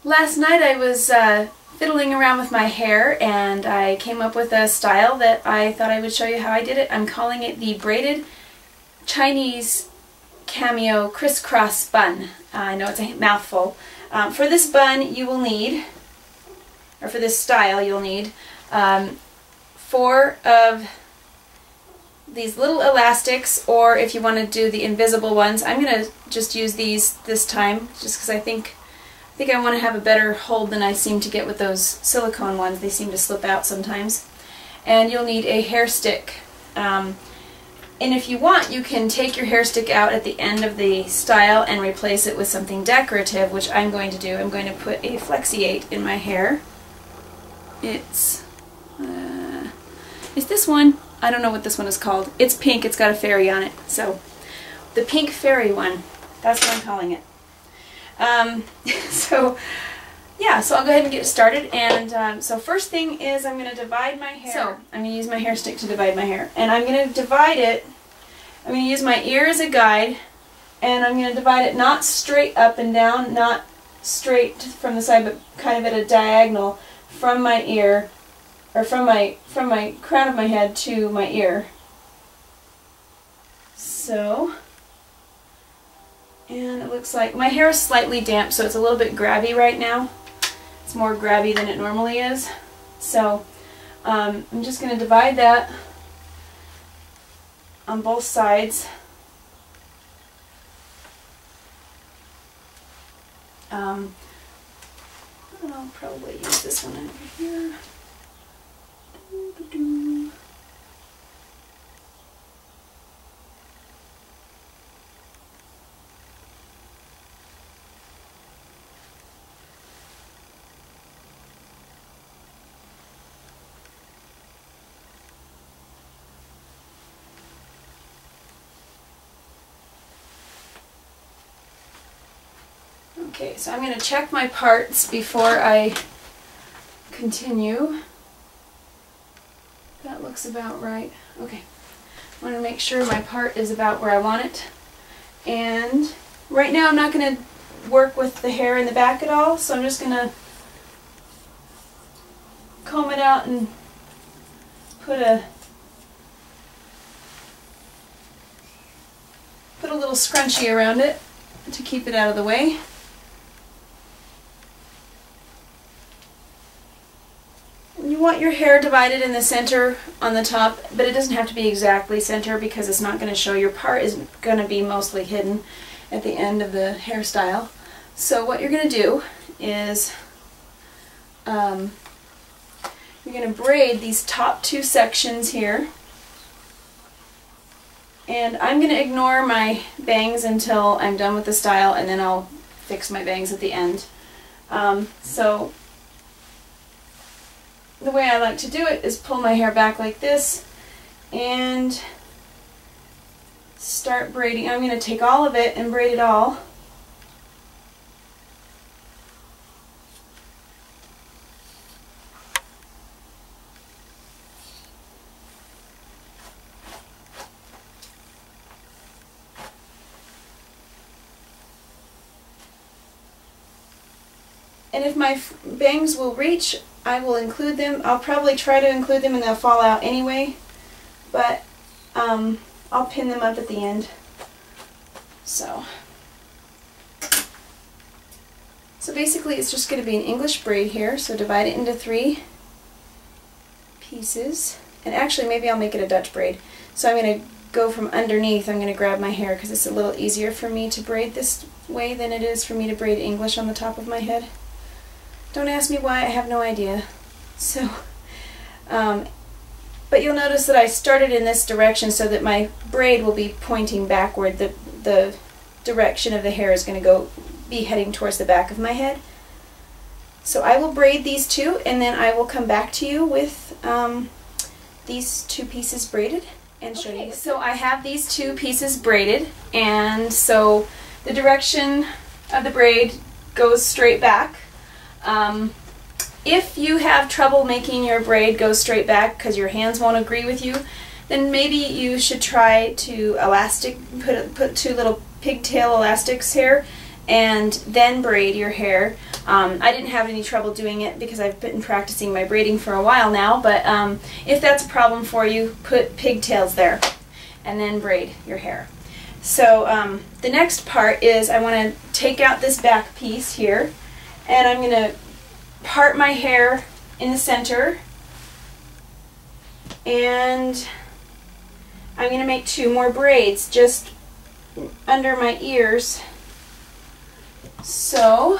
Last night I was fiddling around with my hair and I came up with a style that I thought I would show you how I did it. I'm calling it the Braided Chinese Cameo Criss-Cross bun. I know it's a mouthful. For this bun you will need, or for this style you'll need, 4 of these little elastics, or if you want to do the invisible ones, I'm going to just use these this time just because I think I want to have a better hold than I seem to get with those silicone ones. They seem to slip out sometimes. And you'll need a hair stick. And if you want, you can take your hair stick out at the end of the style and replace it with something decorative, which I'm going to do. I'm going to put a Flexiate in my hair. It's this one. I don't know what this one is called. It's pink. It's got a fairy on it. So the pink fairy one. That's what I'm calling it. So I'll go ahead and get started. And so first thing is I'm going to divide my hair. So I'm going to use my hair stick to divide my hair. And I'm going to divide it, I'm going to use my ear as a guide, and I'm going to divide it not straight up and down, not straight from the side, but kind of at a diagonal from my ear, or from my crown of my head to my ear. So, and it looks like my hair is slightly damp, so it's a little bit grabby right now. It's more grabby than it normally is. So I'm just going to divide that on both sides. And I'll probably use this one over here. Okay, so I'm going to check my parts before I continue. That looks about right. Okay, I want to make sure my part is about where I want it. And right now I'm not going to work with the hair in the back at all, so I'm just going to comb it out and put a little scrunchie around it to keep it out of the way. You want your hair divided in the center on the top, but it doesn't have to be exactly center because it's not going to show. Your part is going to be mostly hidden at the end of the hairstyle. So what you're going to do is you're going to braid these top 2 sections here. And I'm going to ignore my bangs until I'm done with the style, and then I'll fix my bangs at the end. So the way I like to do it is pull my hair back like this and start braiding. I'm going to take all of it and braid it all. And if my bangs will reach, I will include them. I'll probably try to include them and they'll fall out anyway, but I'll pin them up at the end. So basically it's just going to be an English braid here, so divide it into 3 pieces. And actually maybe I'll make it a Dutch braid. So I'm going to go from underneath, I'm going to grab my hair because it's a little easier for me to braid this way than it is for me to braid English on the top of my head. Don't ask me why, I have no idea. So, but you'll notice that I started in this direction so that my braid will be pointing backward. The direction of the hair is going to be heading towards the back of my head. So I will braid these 2, and then I will come back to you with these 2 pieces braided and show you. So I have these 2 pieces braided, and so the direction of the braid goes straight back. If you have trouble making your braid go straight back because your hands won't agree with you, then maybe you should try to put 2 little pigtail elastics here and then braid your hair. I didn't have any trouble doing it because I've been practicing my braiding for a while now, but if that's a problem for you, put pigtails there and then braid your hair. So the next part is I want to take out this back piece here, and I'm going to part my hair in the center, and I'm going to make 2 more braids just under my ears, so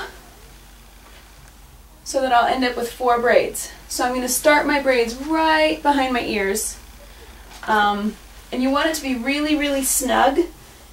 that I'll end up with 4 braids. So I'm going to start my braids right behind my ears, and you want it to be really, really snug.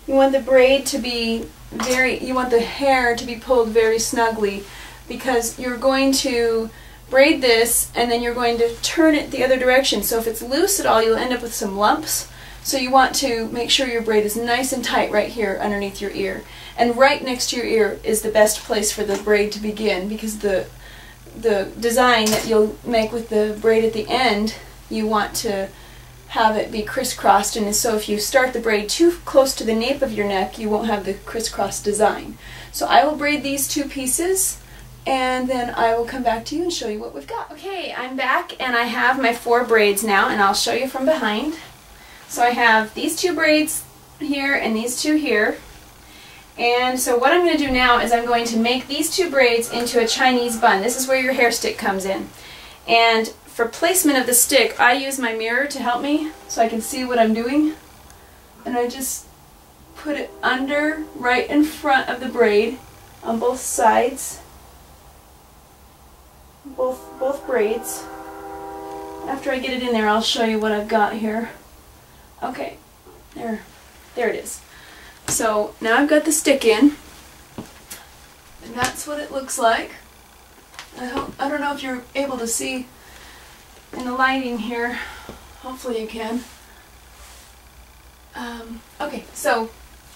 You want the braid to be you want the hair to be pulled very snugly, because you're going to braid this and then you're going to turn it the other direction. So if it's loose at all, you'll end up with some lumps. So you want to make sure your braid is nice and tight right here underneath your ear. And right next to your ear is the best place for the braid to begin, because the design that you'll make with the braid at the end, you want to have it be crisscrossed, and so if you start the braid too close to the nape of your neck, you won't have the crisscross design. So I will braid these 2 pieces, and then I will come back to you and show you what we've got. Okay, I'm back and I have my 4 braids now, and I'll show you from behind. So I have these 2 braids here and these 2 here. And so what I'm going to do now is I'm going to make these 2 braids into a Chinese bun. This is where your hair stick comes in. And for placement of the stick, I use my mirror to help me so I can see what I'm doing. And I just put it under, right in front of the braid on both sides. Both braids. After I get it in there, I'll show you what I've got here. Okay, there it is. So now I've got the stick in, and that's what it looks like. I don't know if you're able to see in the lighting here. Hopefully you can. Okay, so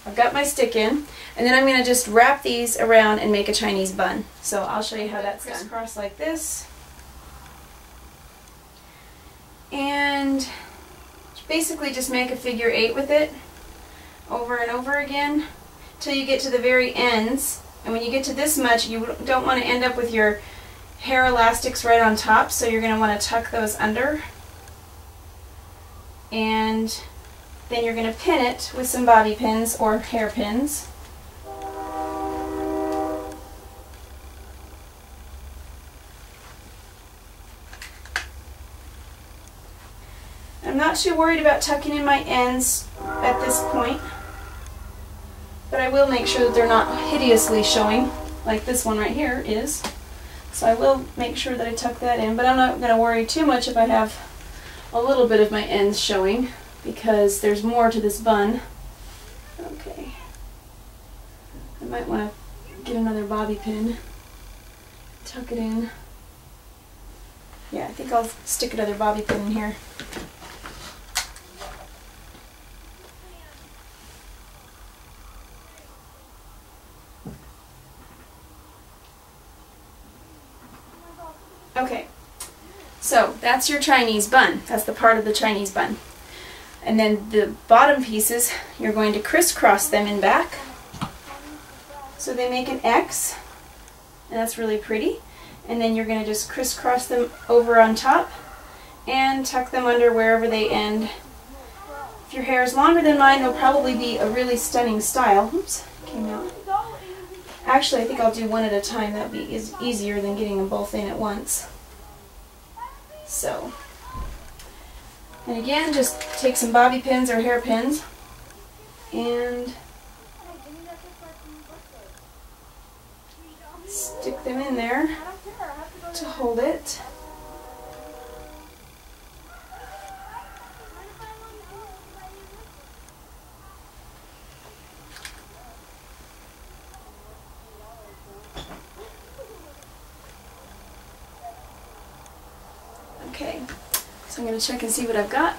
I've got my stick in, and then I'm going to just wrap these around and make a Chinese bun. So I'll show you how that's done. Crisscross like this, and basically just make a figure 8 with it over and over again till you get to the very ends. And when you get to this much, you don't want to end up with your hair elastics right on top, so you're going to want to tuck those under, and then you're going to pin it with some bobby pins or hair pins. I'm not too worried about tucking in my ends at this point, but I will make sure that they're not hideously showing like this one right here is. So I will make sure that I tuck that in, but I'm not going to worry too much if I have a little bit of my ends showing, because there's more to this bun. Okay. I might want to get another bobby pin, tuck it in. Yeah, I think I'll stick another bobby pin in here. Okay, so that's your Chinese bun. That's the part of the Chinese bun. And then the bottom pieces, you're going to crisscross them in back, so they make an X, and that's really pretty. And then you're going to just crisscross them over on top and tuck them under wherever they end. If your hair is longer than mine, it'll probably be a really stunning style. Oops, came out. Actually, I think I'll do one at a time. That would be easier than getting them both in at once. So, and again, just take some bobby pins or hair pins and stick them in there to hold it. Okay, so I'm going to check and see what I've got.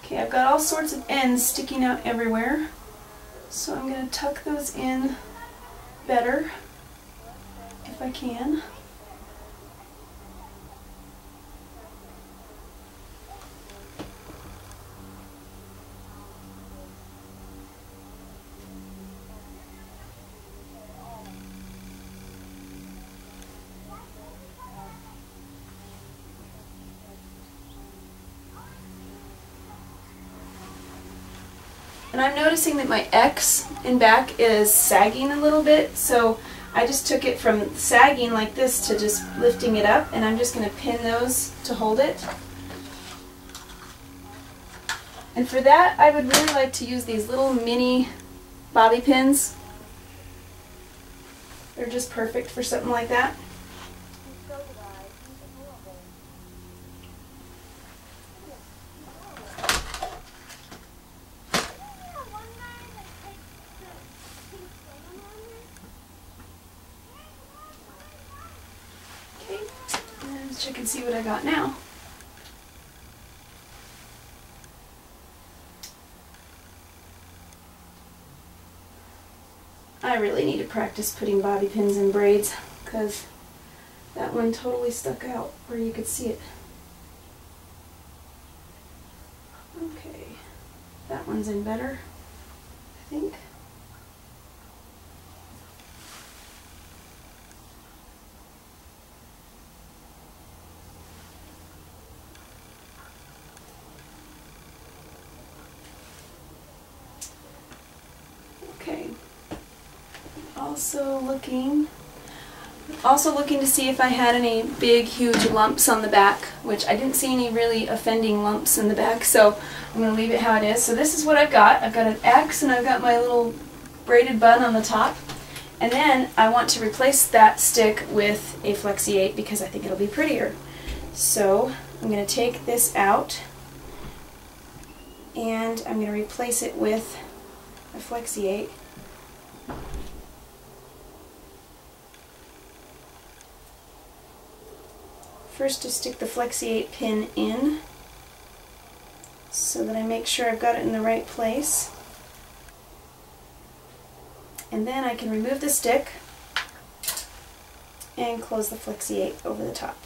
Okay, I've got all sorts of ends sticking out everywhere, so I'm going to tuck those in better if I can. And I'm noticing that my X in back is sagging a little bit, so I just took it from sagging like this to just lifting it up, and I'm just going to pin those to hold it. And for that, I would really like to use these little mini bobby pins. They're just perfect for something like that. Okay, and let's check and see what I got now. I really need to practice putting bobby pins in braids because that one totally stuck out where you could see it. Okay, that one's in better, I think. Okay. Also looking to see if I had any big, huge lumps on the back, which I didn't see any really offending lumps in the back, so I'm going to leave it how it is. So this is what I've got. I've got an X and I've got my little braided bun on the top. And then I want to replace that stick with a Flexi 8 because I think it'll be prettier. So I'm going to take this out and I'm going to replace it with a Flexi 8. First, to stick the Flexi 8 pin in so that I make sure I've got it in the right place. And then I can remove the stick and close the Flexi 8 over the top.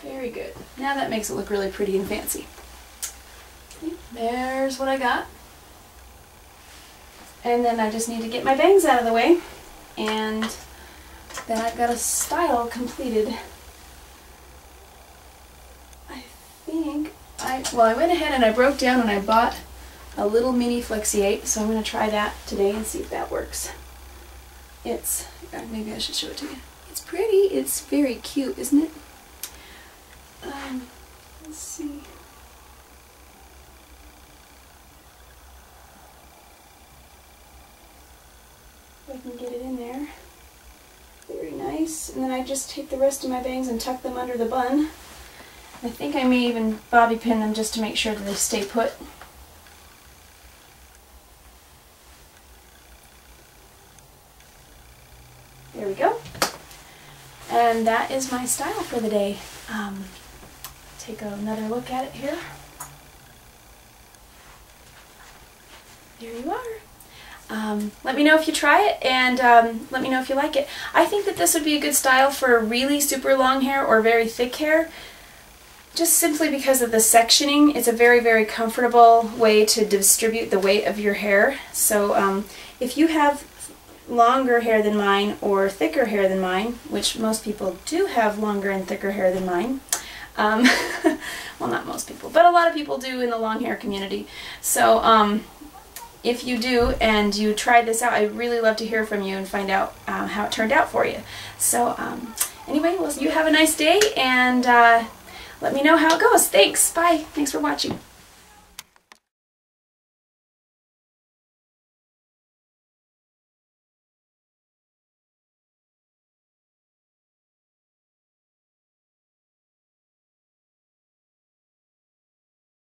Very good. Now that makes it look really pretty and fancy. There's what I got. And then I just need to get my bangs out of the way, and then I've got a style completed. I think I went ahead and I broke down and I bought a little mini Flexi 8, so I'm going to try that today and see if that works. It's, maybe I should show it to you. It's pretty. It's very cute, isn't it? Let's see. If I can get it in there. Very nice. And then I just take the rest of my bangs and tuck them under the bun. I think I may even bobby pin them just to make sure that they stay put. There we go. And that is my style for the day. Take another look at it here. There you are. Let me know if you try it, and let me know if you like it. I think that this would be a good style for really super long hair or very thick hair, just simply because of the sectioning. It's a very, very comfortable way to distribute the weight of your hair. So if you have longer hair than mine or thicker hair than mine, which most people do have longer and thicker hair than mine, well, not most people, but a lot of people do in the long hair community. So if you do and you try this out, I'd really love to hear from you and find out how it turned out for you. So anyway, well, you have a nice day, and let me know how it goes. Thanks. Bye. Thanks for watching.